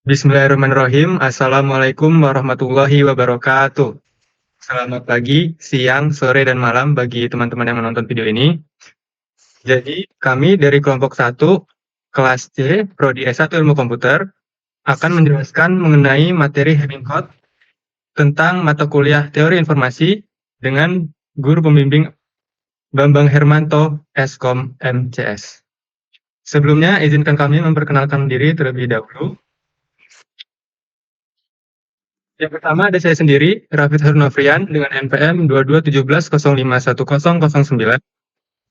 Bismillahirrahmanirrahim. Assalamualaikum warahmatullahi wabarakatuh. Selamat pagi, siang, sore, dan malam bagi teman-teman yang menonton video ini. Jadi, kami dari kelompok 1, kelas C, Prodi S1 Ilmu Komputer, akan menjelaskan mengenai materi Hamming Code tentang mata kuliah Teori Informasi dengan guru pembimbing Bambang Hermanto, Eskom MCS. Sebelumnya, izinkan kami memperkenalkan diri terlebih dahulu. Yang pertama ada saya sendiri, Rafid Harunofrian dengan NPM 2217051009,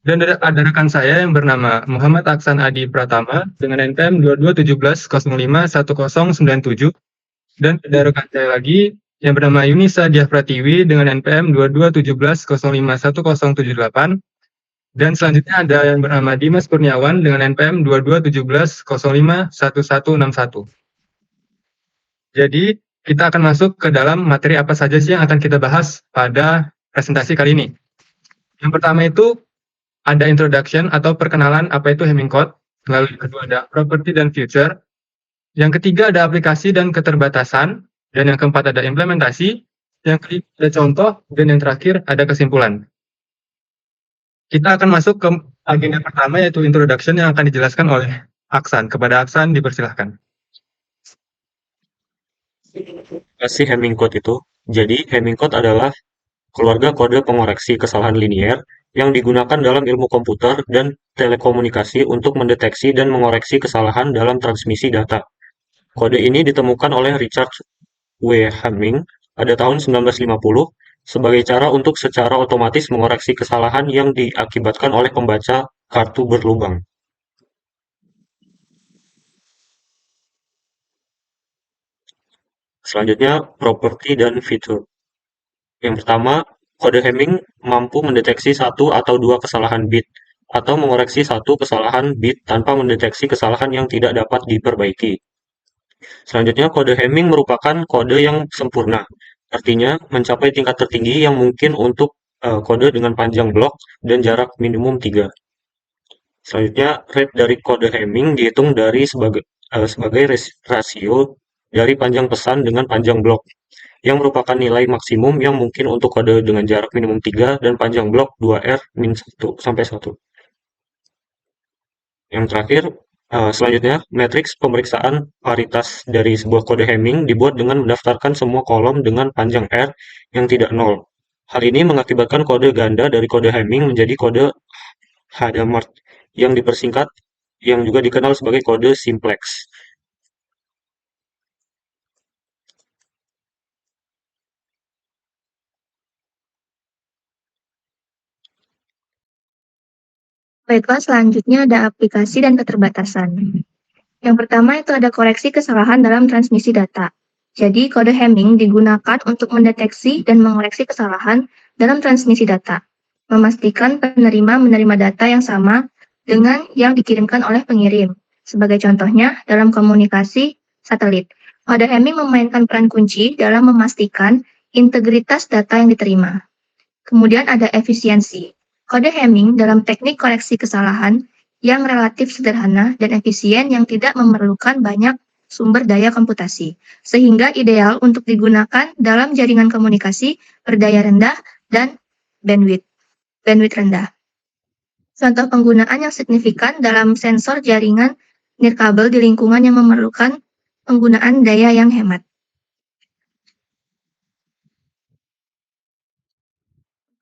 dan ada rekan saya yang bernama Muhammad Aksan Adi Pratama dengan NPM 2217051097, dan ada rekan saya lagi yang bernama Yunisa Diah Pratiwi dengan NPM 2217051078, dan selanjutnya ada yang bernama Dimas Kurniawan dengan NPM 2217051161. Jadi, kita akan masuk ke dalam materi apa saja sih yang akan kita bahas pada presentasi kali ini. Yang pertama itu ada introduction atau perkenalan apa itu Hamming Code, lalu yang kedua ada property dan feature, yang ketiga ada aplikasi dan keterbatasan, dan yang keempat ada implementasi, yang kelima ada contoh, dan yang terakhir ada kesimpulan. Kita akan masuk ke agenda pertama yaitu introduction yang akan dijelaskan oleh Aksan. Kepada Aksan dipersilahkan. Kasih Hamming code itu. Jadi, Hamming code adalah keluarga kode pengoreksi kesalahan linier yang digunakan dalam ilmu komputer dan telekomunikasi untuk mendeteksi dan mengoreksi kesalahan dalam transmisi data. Kode ini ditemukan oleh Richard W. Hamming pada tahun 1950 sebagai cara untuk secara otomatis mengoreksi kesalahan yang diakibatkan oleh pembaca kartu berlubang. Selanjutnya, properti dan fitur. Yang pertama, kode Hamming mampu mendeteksi satu atau dua kesalahan bit, atau mengoreksi satu kesalahan bit tanpa mendeteksi kesalahan yang tidak dapat diperbaiki. Selanjutnya, kode Hamming merupakan kode yang sempurna, artinya mencapai tingkat tertinggi yang mungkin untuk kode dengan panjang blok dan jarak minimum 3. Selanjutnya, rate dari kode Hamming dihitung dari sebagai rasio dari panjang pesan dengan panjang blok, yang merupakan nilai maksimum yang mungkin untuk kode dengan jarak minimum 3 dan panjang blok 2R-1 sampai 1. Yang terakhir, selanjutnya, matriks pemeriksaan paritas dari sebuah kode Hamming dibuat dengan mendaftarkan semua kolom dengan panjang R yang tidak nol. Hal ini mengakibatkan kode ganda dari kode Hamming menjadi kode Hadamard yang dipersingkat, yang juga dikenal sebagai kode simplex. Baiklah, selanjutnya ada aplikasi dan keterbatasan. Yang pertama itu ada koreksi kesalahan dalam transmisi data. Jadi, kode Hamming digunakan untuk mendeteksi dan mengoreksi kesalahan dalam transmisi data, memastikan penerima menerima data yang sama dengan yang dikirimkan oleh pengirim. Sebagai contohnya, dalam komunikasi satelit, kode Hamming memainkan peran kunci dalam memastikan integritas data yang diterima. Kemudian ada efisiensi. Kode Hamming dalam teknik koreksi kesalahan yang relatif sederhana dan efisien yang tidak memerlukan banyak sumber daya komputasi, sehingga ideal untuk digunakan dalam jaringan komunikasi berdaya rendah dan bandwidth rendah. Contoh penggunaan yang signifikan dalam sensor jaringan nirkabel di lingkungan yang memerlukan penggunaan daya yang hemat.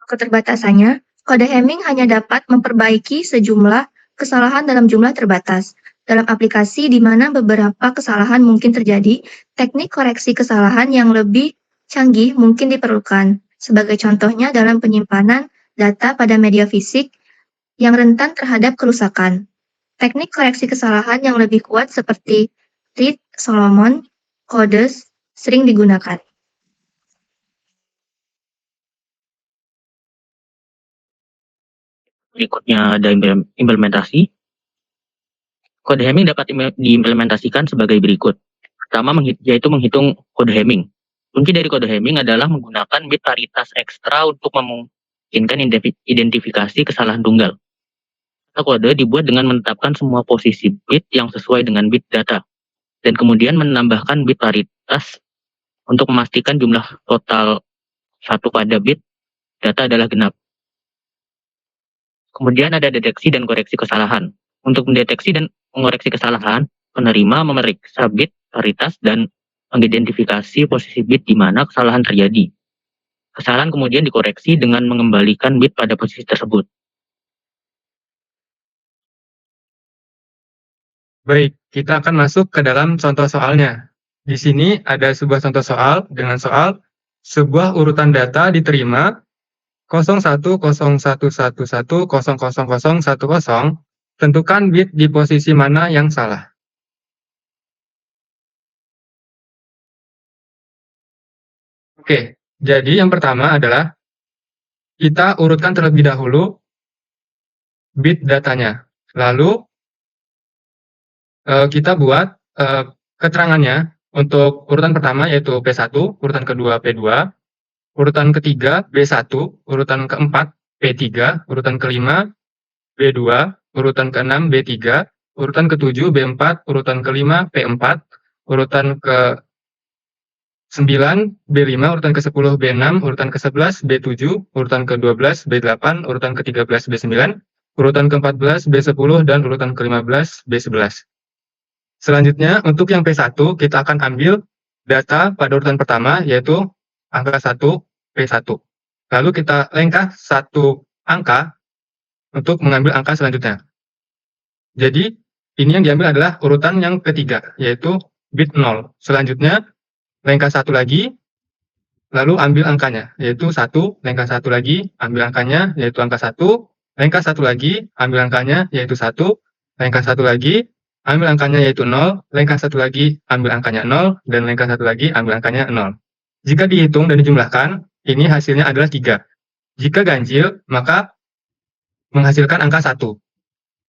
Keterbatasannya, kode Hamming hanya dapat memperbaiki sejumlah kesalahan dalam jumlah terbatas. Dalam aplikasi di mana beberapa kesalahan mungkin terjadi, teknik koreksi kesalahan yang lebih canggih mungkin diperlukan. Sebagai contohnya dalam penyimpanan data pada media fisik yang rentan terhadap kerusakan. Teknik koreksi kesalahan yang lebih kuat seperti Reed Solomon codes sering digunakan. Berikutnya ada implementasi. Kode Hamming dapat diimplementasikan sebagai berikut. Pertama, yaitu menghitung kode Hamming. Kunci dari kode Hamming adalah menggunakan bit paritas ekstra untuk memungkinkan identifikasi kesalahan tunggal. Kode dibuat dengan menetapkan semua posisi bit yang sesuai dengan bit data. dan kemudian menambahkan bit paritas untuk memastikan jumlah total 1 pada bit data adalah genap. Kemudian ada deteksi dan koreksi kesalahan. Untuk mendeteksi dan mengoreksi kesalahan, penerima memeriksa bit paritas dan mengidentifikasi posisi bit di mana kesalahan terjadi. Kesalahan kemudian dikoreksi dengan mengembalikan bit pada posisi tersebut. Baik, kita akan masuk ke dalam contoh soalnya. Di sini ada sebuah contoh soal dengan soal sebuah urutan data diterima 010111000010. Tentukan bit di posisi mana yang salah. Oke, jadi yang pertama adalah kita urutkan terlebih dahulu bit datanya. Lalu kita buat keterangannya untuk urutan pertama yaitu P1, urutan kedua P2, urutan ketiga B1, urutan keempat P3, urutan kelima B2, urutan keenam B3, urutan ketujuh B4, urutan kelima P4, urutan ke-9 B5, urutan ke-10 B6, urutan ke-11 B7, urutan ke-12 B8, urutan ke-13 B9, urutan ke-14 B10, dan urutan ke-15 B11. Selanjutnya, untuk yang P1, kita akan ambil data pada urutan pertama, yaitu angka 1, P1. Lalu kita lengkah satu angka untuk mengambil angka selanjutnya. Jadi, ini yang diambil adalah urutan yang ketiga, yaitu bit 0. Selanjutnya, lengkah satu lagi, lalu ambil angkanya, yaitu 1, lengkah satu lagi, ambil angkanya, yaitu angka 1, lengkah satu lagi, ambil angkanya, yaitu 1, lengkah satu lagi, ambil angkanya yaitu 0, lengkah satu lagi, ambil angkanya 0, dan lengkah satu lagi, ambil angkanya 0. Jika dihitung dan dijumlahkan, ini hasilnya adalah 3. Jika ganjil, maka menghasilkan angka 1.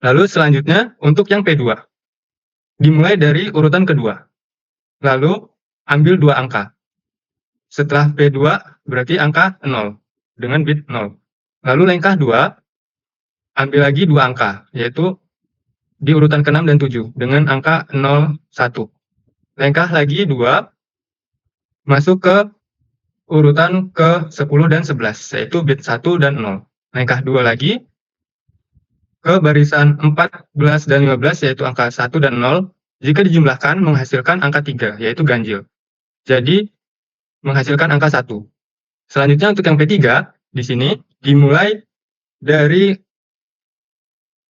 Lalu selanjutnya, untuk yang P2, dimulai dari urutan kedua. Lalu, ambil 2 angka. Setelah P2, berarti angka 0, dengan bit 0. Lalu lengkah 2, ambil lagi 2 angka, yaitu di urutan ke-6 dan 7 dengan angka 0, 1. Lengkah lagi 2, masuk ke urutan ke-10 dan 11, yaitu bit 1 dan 0. Lengkah 2 lagi, ke barisan 14 dan 15, yaitu angka 1 dan 0. Jika dijumlahkan, menghasilkan angka 3, yaitu ganjil. Jadi, menghasilkan angka 1. Selanjutnya untuk yang P3, di sini dimulai dari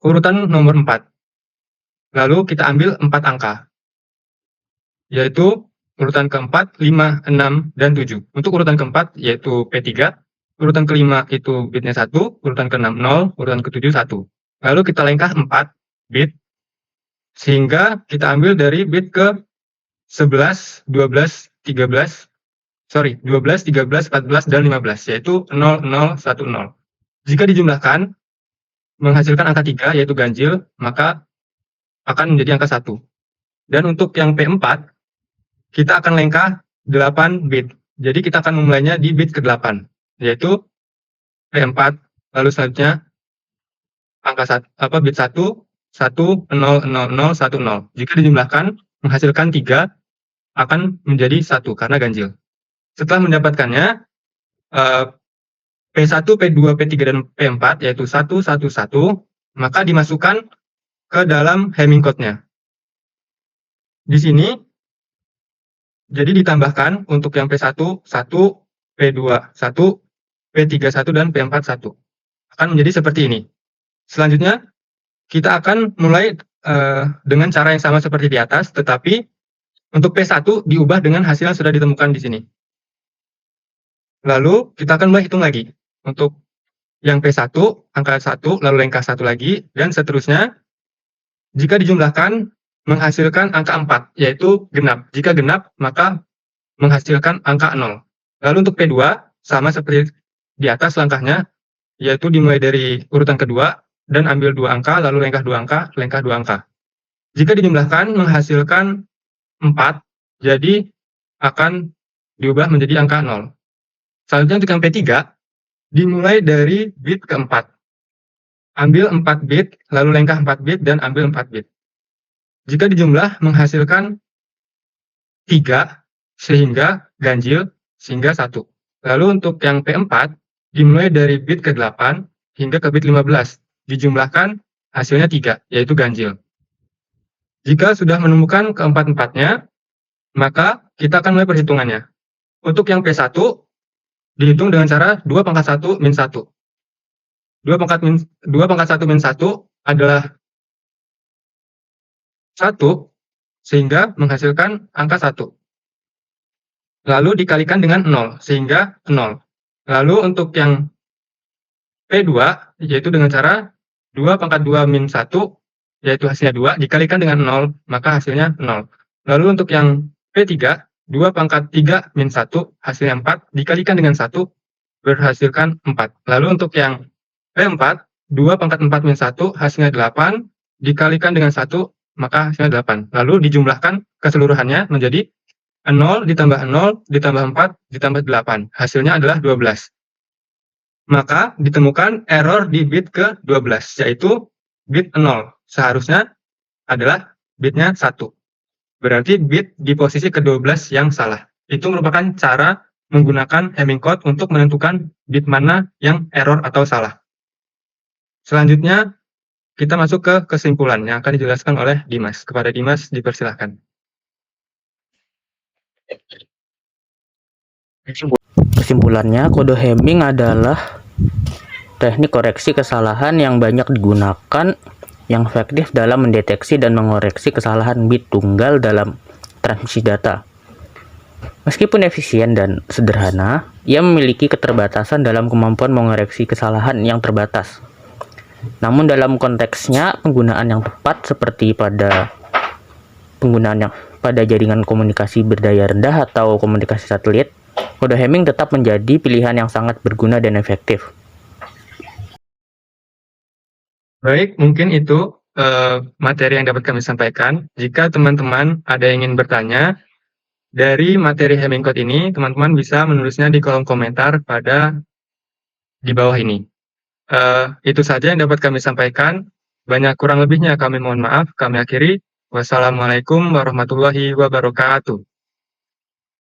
urutan nomor 4. Lalu kita ambil 4 angka, yaitu urutan keempat, 5, 6, dan 7. Untuk urutan keempat, yaitu P3, urutan kelima itu bitnya 1, urutan ke-6 0, urutan ke-7 1. Lalu kita lengkah 4 bit, sehingga kita ambil dari bit ke 11, 12, 13, 12, 13, 14, dan 15, yaitu 0, 0, 1, 0. Jika dijumlahkan, menghasilkan angka 3, yaitu ganjil, maka akan menjadi angka 1. Dan untuk yang P4, kita akan lengkah 8 bit. Jadi kita akan memulainya di bit ke-8, yaitu P4, lalu selanjutnya angka bit 1, 1, 0, 0, 0, 1, 0. Jika dijumlahkan, menghasilkan 3, akan menjadi 1 karena ganjil. Setelah mendapatkannya, P1, P2, P3, dan P4, yaitu 1, 1, 1, maka dimasukkan ke dalam Hamming code-nya. Di sini, jadi ditambahkan untuk yang P1, 1, P2, 1, P3, 1, dan P4, 1. Akan menjadi seperti ini. Selanjutnya, kita akan mulai dengan cara yang sama seperti di atas, tetapi untuk P1 diubah dengan hasil yang sudah ditemukan di sini. Lalu, kita akan mulai hitung lagi. Untuk yang P1, angka 1, lalu lengkah 1 lagi, dan seterusnya. Jika dijumlahkan, menghasilkan angka 4, yaitu genap. Jika genap, maka menghasilkan angka 0. Lalu untuk P2, sama seperti di atas langkahnya, yaitu dimulai dari urutan kedua, dan ambil 2 angka, lalu lengkah 2 angka, lengkah 2 angka. Jika dijumlahkan, menghasilkan 4, jadi akan diubah menjadi angka 0. Selanjutnya untuk yang P3, dimulai dari bit keempat. Ambil 4 bit, lalu lengkah 4 bit, dan ambil 4 bit. Jika dijumlah, menghasilkan 3 sehingga ganjil sehingga 1. Lalu untuk yang P4 dimulai dari bit ke-8 hingga ke bit 15. Dijumlahkan hasilnya 3, yaitu ganjil. Jika sudah menemukan keempat-empatnya, maka kita akan mulai perhitungannya. Untuk yang P1 dihitung dengan cara 2 pangkat 1 min 1. 2 pangkat 1 min 1 adalah 1, sehingga menghasilkan angka 1. Lalu dikalikan dengan 0, sehingga 0. Lalu untuk yang P2, yaitu dengan cara 2 pangkat 2 min 1, yaitu hasilnya 2, dikalikan dengan 0, maka hasilnya 0. Lalu untuk yang P3, 2 pangkat 3 min 1, hasilnya 4, dikalikan dengan 1, berhasilkan 4. Lalu untuk yang P4, 2 pangkat 4 min 1, hasilnya 8, dikalikan dengan 1, maka hasilnya 8. Lalu dijumlahkan keseluruhannya menjadi 0 ditambah 0 ditambah 4 ditambah 8. Hasilnya adalah 12. Maka ditemukan error di bit ke-12, yaitu bit 0. Seharusnya adalah bitnya 1. Berarti bit di posisi ke-12 yang salah. Itu merupakan cara menggunakan Hamming code untuk menentukan bit mana yang error atau salah. Selanjutnya, kita masuk ke kesimpulan yang akan dijelaskan oleh Dimas. Kepada Dimas, dipersilahkan. Kesimpulannya, kode Hamming adalah teknik koreksi kesalahan yang banyak digunakan yang efektif dalam mendeteksi dan mengoreksi kesalahan bit tunggal dalam transmisi data. Meskipun efisien dan sederhana, ia memiliki keterbatasan dalam kemampuan mengoreksi kesalahan yang terbatas. Namun dalam konteksnya, penggunaan yang tepat seperti pada jaringan komunikasi berdaya rendah atau komunikasi satelit, kode Hamming tetap menjadi pilihan yang sangat berguna dan efektif. Baik, mungkin itu materi yang dapat kami sampaikan. Jika teman-teman ada yang ingin bertanya dari materi Hamming code ini, teman-teman bisa menulisnya di kolom komentar di bawah ini. Itu saja yang dapat kami sampaikan. Banyak kurang lebihnya kami mohon maaf. Kami akhiri. Wassalamualaikum warahmatullahi wabarakatuh.